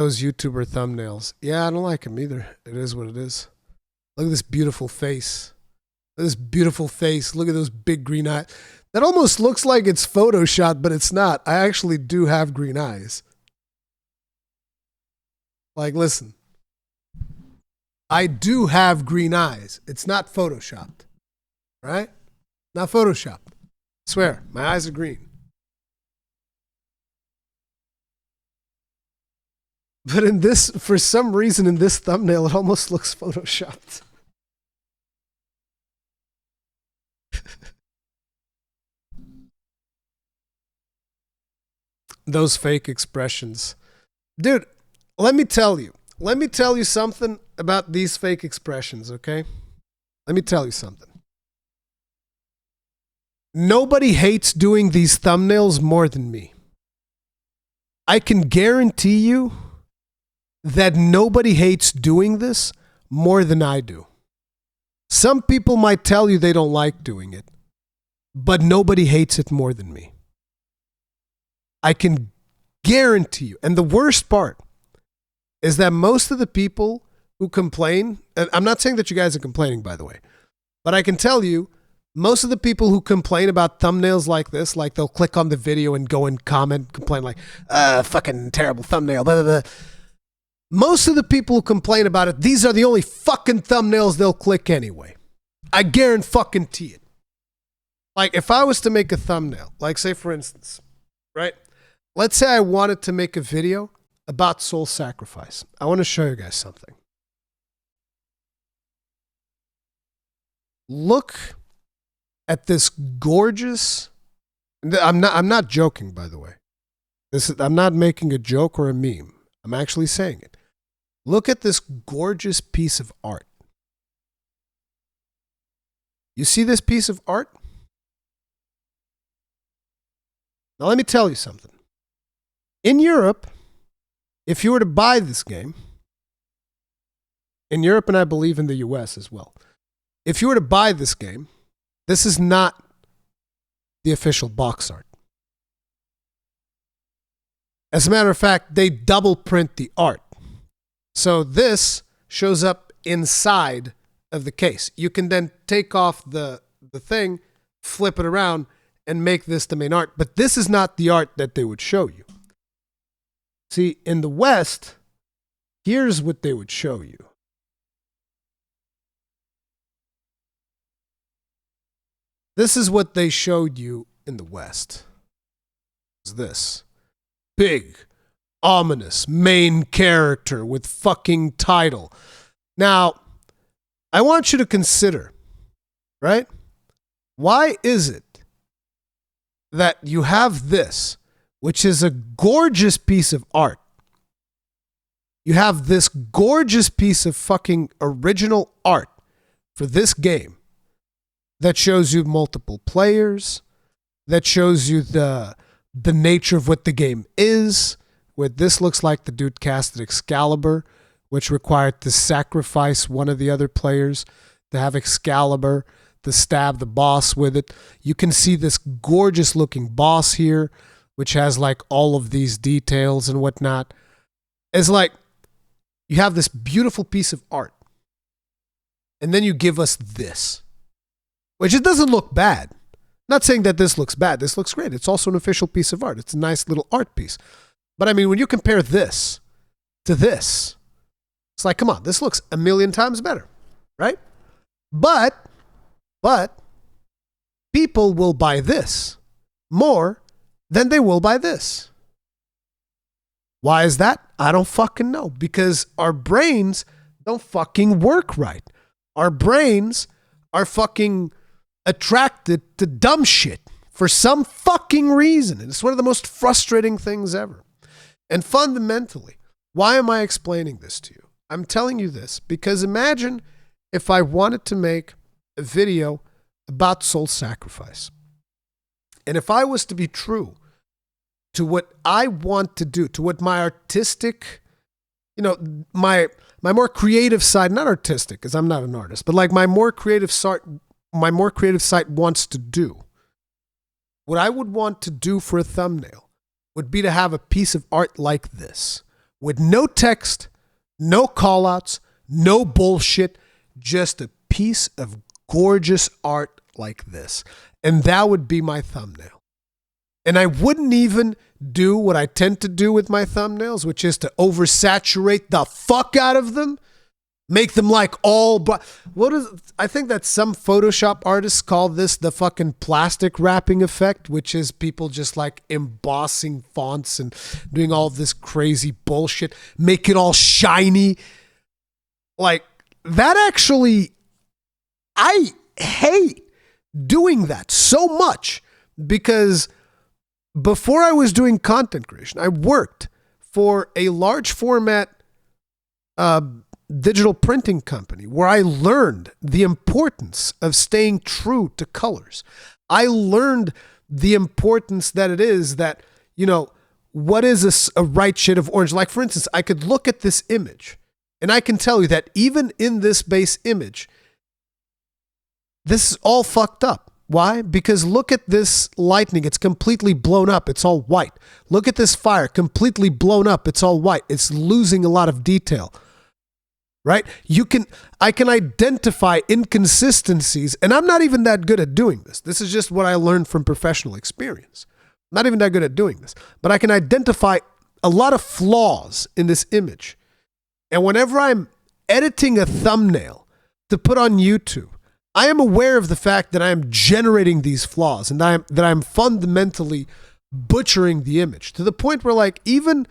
Those YouTuber thumbnails. Yeah, I don't like them either. It is what it is. Look at this beautiful face. Look at this beautiful face. Look at those big green eyes. That almost looks like it's Photoshopped, but it's not. I actually do have green eyes. Like, listen. I do have green eyes. It's not Photoshopped. Right? Not Photoshopped. I swear, my eyes are green. But in this, for some reason, in this thumbnail, it almost looks Photoshopped. Those fake expressions. Dude, let me tell you something about these fake expressions, okay? Let me tell you something. Nobody hates doing these thumbnails more than me. I can guarantee you that nobody hates doing this more than I do. Some people might tell you they don't like doing it, but nobody hates it more than me. I can guarantee you. And the worst part is that most of the people who complain, and I'm not saying that you guys are complaining, by the way, but I can tell you, most of the people who complain about thumbnails like this, like they'll click on the video and go and comment, complain like, fucking terrible thumbnail, blah, blah, blah. Most of the people who complain about it, these are the only fucking thumbnails they'll click anyway. I guarantee it. Like, if I was to make a thumbnail, like say for instance, right? Let's say I wanted to make a video about soul sacrifice. I want to show you guys something. Look at this gorgeous, I'm not joking, by the way. I'm not making a joke or a meme. I'm actually saying it. Look at this gorgeous piece of art. You see this piece of art? Now let me tell you something. In Europe, if you were to buy this game, in Europe and I believe in the US as well, if you were to buy this game, this is not the official box art. As a matter of fact, they double print the art. So this shows up inside of the case. You can then take off the thing, flip it around, and make this the main art. But this is not the art that they would show you. See, in the West, here's what they would show you. This is what they showed you in the West. Is this. Big, ominous main character with fucking title. Now, I want you to consider, right? Why is it that you have this, which is a gorgeous piece of art? You have this gorgeous piece of fucking original art for this game that shows you multiple players, that shows you the nature of what the game is, where this looks like the dude casted Excalibur, which required to sacrifice one of the other players to have Excalibur to stab the boss with it. You can see this gorgeous looking boss here, which has like all of these details and whatnot. It's like you have this beautiful piece of art, and then you give us this, which it doesn't look bad. Not saying that this looks bad. This looks great. It's also an official piece of art. It's a nice little art piece. But I mean, when you compare this to this, it's like, come on, this looks a million times better, right? But people will buy this more than they will buy this. Why is that? I don't fucking know. Because our brains don't fucking work right. Our brains are fucking attracted to dumb shit for some fucking reason. And it's one of the most frustrating things ever. And fundamentally, why am I explaining this to you? I'm telling you this because imagine if I wanted to make a video about soul sacrifice. And if I was to be true to what I want to do, to what my artistic, my more creative side, not artistic because I'm not an artist, but like my more creative side wants to do. What I would want to do for a thumbnail would be to have a piece of art like this, with no text, no callouts, no bullshit, just a piece of gorgeous art like this. And that would be my thumbnail. And I wouldn't even do what I tend to do with my thumbnails, which is to oversaturate the fuck out of them. Make them like all, I think that some Photoshop artists call this the fucking plastic wrapping effect, which is people just like embossing fonts and doing all this crazy bullshit, make it all shiny. Like that actually, I hate doing that so much because before I was doing content creation, I worked for a large format, digital printing company where I learned the importance of staying true to colors. I learned the importance that it is that, you know, what is a right shade of orange? Like, for instance, I could look at this image and I can tell you that even in this base image, this is all fucked up. Why? Because look at this lightning. It's completely blown up. It's all white. Look at this fire, completely blown up. It's all white. It's losing a lot of detail. Right? I can identify inconsistencies, and I'm not even that good at doing this. This is just what I learned from professional experience. I'm not even that good at doing this, but I can identify a lot of flaws in this image. And whenever I'm editing a thumbnail to put on YouTube, I am aware of the fact that I am generating these flaws and that I'm fundamentally butchering the image to the point where, like, even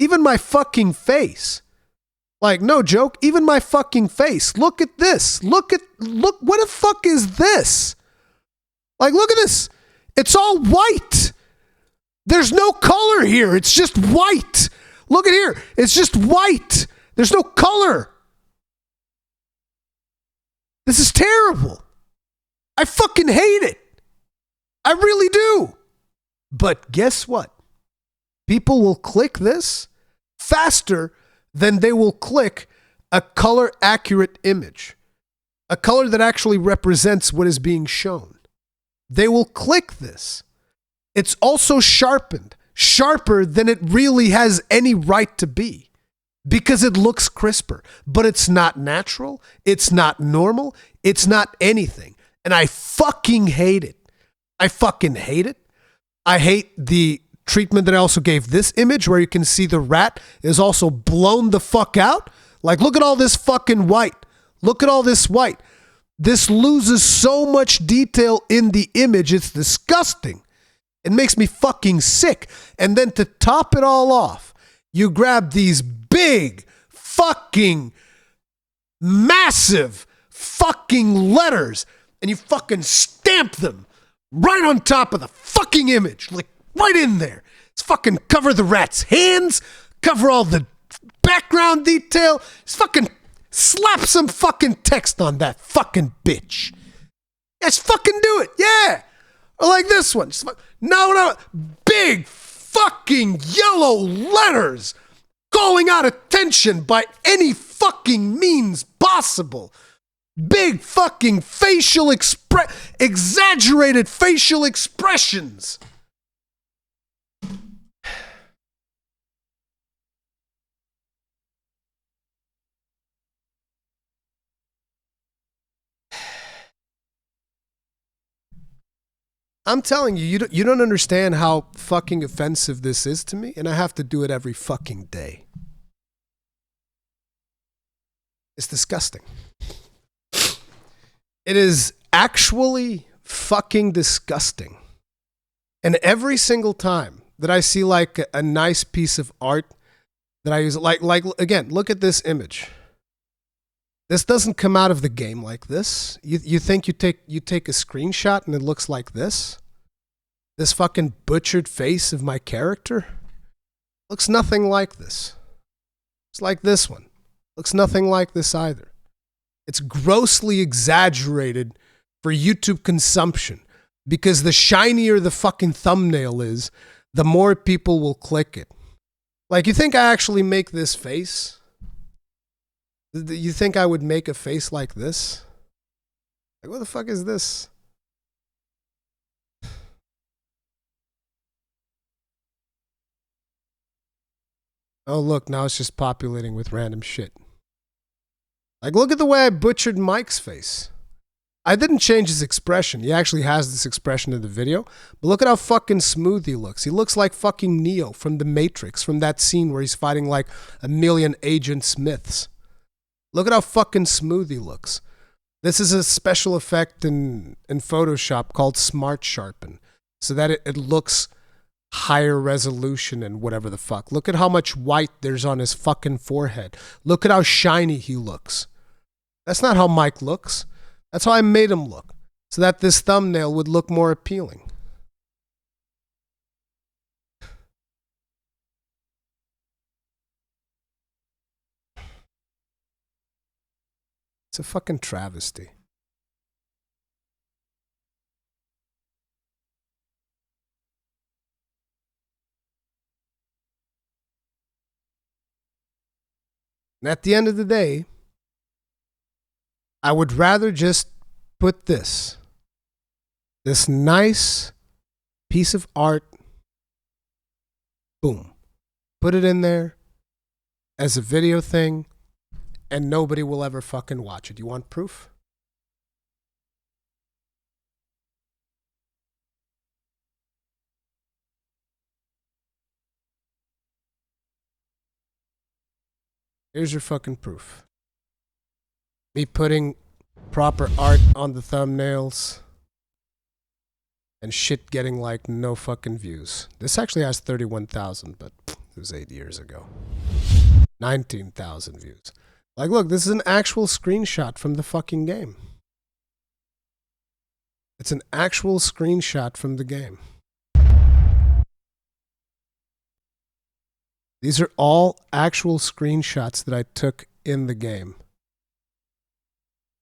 my fucking face, like, no joke, even my fucking face. Look at this. Look, what the fuck is this? Like, look at this. It's all white. There's no color here. It's just white. Look at here. It's just white. There's no color. This is terrible. I fucking hate it. I really do. But guess what? People will click this faster than they will click a color accurate image, a color that actually represents what is being shown. They will click this. It's also sharpened, sharper than it really has any right to be because it looks crisper, but it's not natural. It's not normal. It's not anything. And I fucking hate it. I fucking hate it. I hate the treatment that I also gave this image where you can see the rat is also blown the fuck out. Like, look at all this fucking white. Look at all this white. This loses so much detail in the image. It's disgusting. It makes me fucking sick. And then to top it all off, you grab these big fucking massive fucking letters and you fucking stamp them right on top of the fucking image. Like, right in there. It's fucking cover the rat's hands, cover all the background detail. Just fucking slap some fucking text on that fucking bitch. Just fucking do it. Yeah. Or like this one. No. Big fucking yellow letters calling out attention by any fucking means possible. Big fucking exaggerated facial expressions. I'm telling you, you don't understand how fucking offensive this is to me, and I have to do it every fucking day. It's disgusting. It is actually fucking disgusting. And every single time that I see like a nice piece of art that I use, like again, look at this image. This doesn't come out of the game like this. You think you take a screenshot and it looks like this? This fucking butchered face of my character looks nothing like this. It's like this one. Looks nothing like this either. It's grossly exaggerated for YouTube consumption because the shinier the fucking thumbnail is, the more people will click it. Like, you think I actually make this face? You think I would make a face like this? Like, what the fuck is this? Oh, look, now it's just populating with random shit. Like, look at the way I butchered Mike's face. I didn't change his expression. He actually has this expression in the video. But look at how fucking smooth he looks. He looks like fucking Neo from The Matrix, from that scene where he's fighting like a million Agent Smiths. Look at how fucking smooth he looks. This is a special effect in Photoshop called Smart Sharpen, so that it looks higher resolution and whatever the fuck. Look at how much white there's on his fucking forehead. Look at how shiny he looks. That's not how Mike looks. That's how I made him look, so that this thumbnail would look more appealing. It's a fucking travesty. And at the end of the day, I would rather just put this nice piece of art, boom, put it in there as a video thing, and nobody will ever fucking watch it. You want proof? Here's your fucking proof. Me putting proper art on the thumbnails and shit getting like no fucking views. This actually has 31,000, but it was 8 years ago. 19,000 views. Like, look, this is an actual screenshot from the fucking game. It's an actual screenshot from the game. These are all actual screenshots that I took in the game.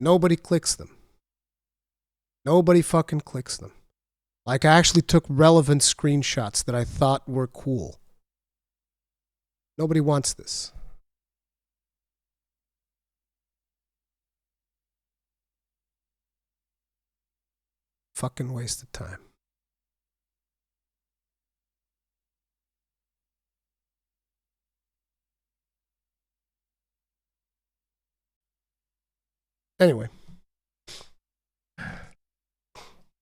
Nobody clicks them. Nobody fucking clicks them. Like, I actually took relevant screenshots that I thought were cool. Nobody wants this. Fucking waste of time. Anyway.